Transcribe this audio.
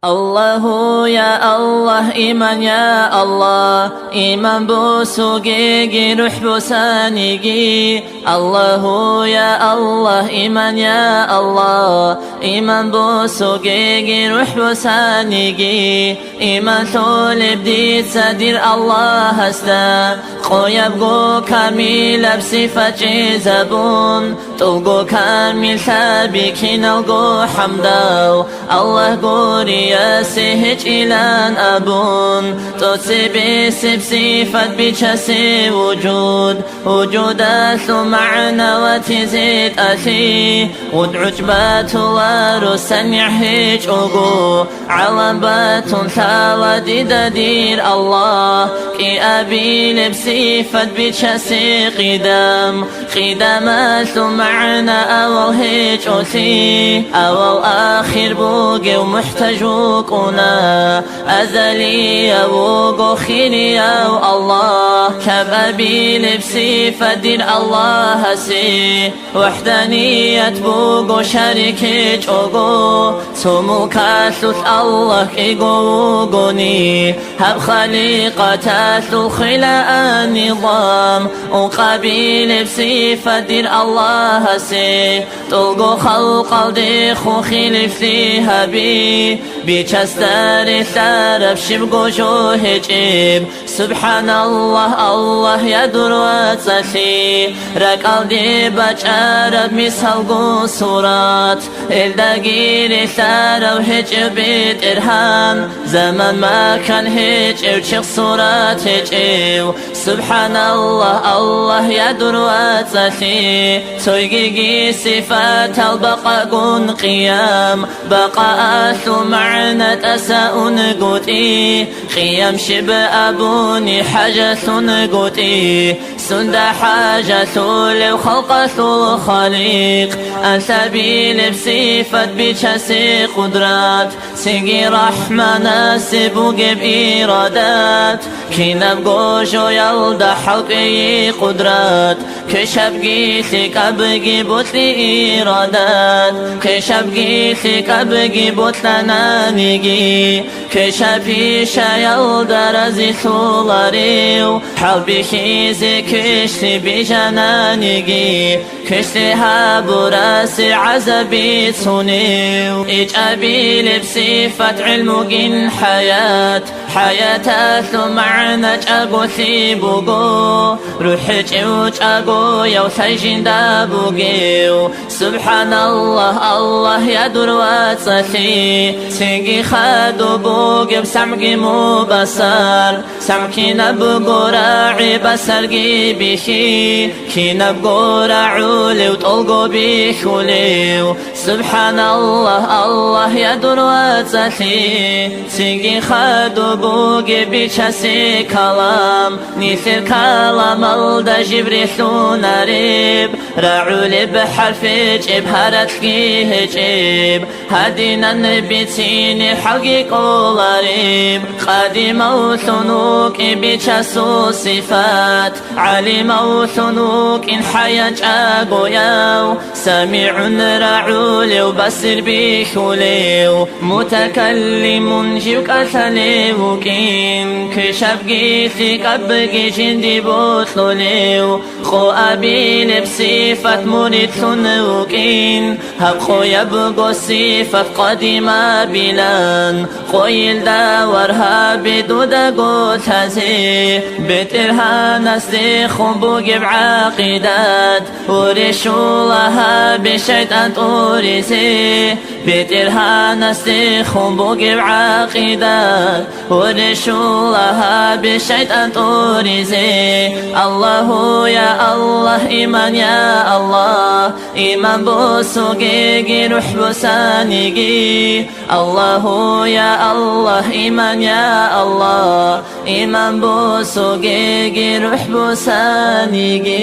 الله يا الله إيمان يا الله إيمان بوسوجي روح بوسانيجي الله يا الله إيمان يا الله إيمان بوسوجي روح بوسانيجي إيمان ثول بدي تدير الله هستا قويب جو كامل بصفة زبون تلقو كامل ثابكين الجو حمداو الله قوري يا سهج إلان أبون تصيب صفات بجسي وجودات معنى وتزيد أثي ودعجبات ورسن يحج أغو علبات ثاودي دير الله كي أبي لبصفات بجسي قدامات معنى أول هج أثي أول آخر بوغي ومحتاج كنا أزلي أبوغ خيري أو الله كبابي لبسي فدين الله سي وحدانية بوغ شركة أوغو سمو كاثلث الله كيغوغوني هب خليقة خلاء النظام وقابي لبسي فدين الله سي تلقو خلق الديخ خلف فيها بي بيشستر ثارب شبقو شو هجيب سبحان الله الله يدور واتسخي ركال دي بجارب مسهلقو صورات الدقير ثارب هجيب إرهام زمن ما كان هجيب شيخ صورات هجيب سبحان الله الله يدور واتسخي تويقي صفات البقاء قن قيام بقاء معنى أساء نقوتي خيام شب أبوني حاجة نقوتي سند حاجة لو خلقة الخليق أنت بي بصفة بجسي قدرات سيجي رحمة ناسب وجب إيرادات كينب قوشو يلد حلقي قدرات كشب جيثك أبقي بطلي إيرادات كشب جيثك أبقي بطلنا نيجي كشبي شايل درزي ثولاريو حلبي خيزي كشتي بجنانيجي كشتي هابوراسي عزبي تونيو إجابي لبصفة علم جن حياة معنى جابو ثيبوغو روحي جوج أغو يو ثيجين دابوغيو سبحان الله الله يدور واتسخي سيجي خادو بوغي بسمكي مبصر سمكي نبغو راعي بسرقي بيخي كي نبغو راعولي وطلقو بيخوليو سبحان الله الله يدور واتسخي سيجي خادو بوغي بيشاسي كلام نيثر كلام الدا جبريل ناريب راعولي بحرف جيب هارتكي هجيب هدينا النبي تيني حلقي قولاريب قديم وثنوك بيشاسو صفات عليم وثنوك إن حياة أقوياو سميع راعولي وبصر بيخوليو متكلم جيوك أثليوكين كشف جيثي قبقي جندي بوثلوليو خو أبي لبصفة مريد ثنوكين هب خو يبقو صفة قديمة بلان خو يلدا ورها بدودا قوت هزي بترها نسدي خو بوقي بعقيدات ورشو لها بشيطان طوريسي بترها نسدي خو بوقي بعقيدات ورشو لها بشيطان طوريسي الله يا الله إيمان يا الله إيمان بوسوجي روح بوسانيجي الله يا الله إيمان يا الله إيمان بوسوجي روح بوسانيجي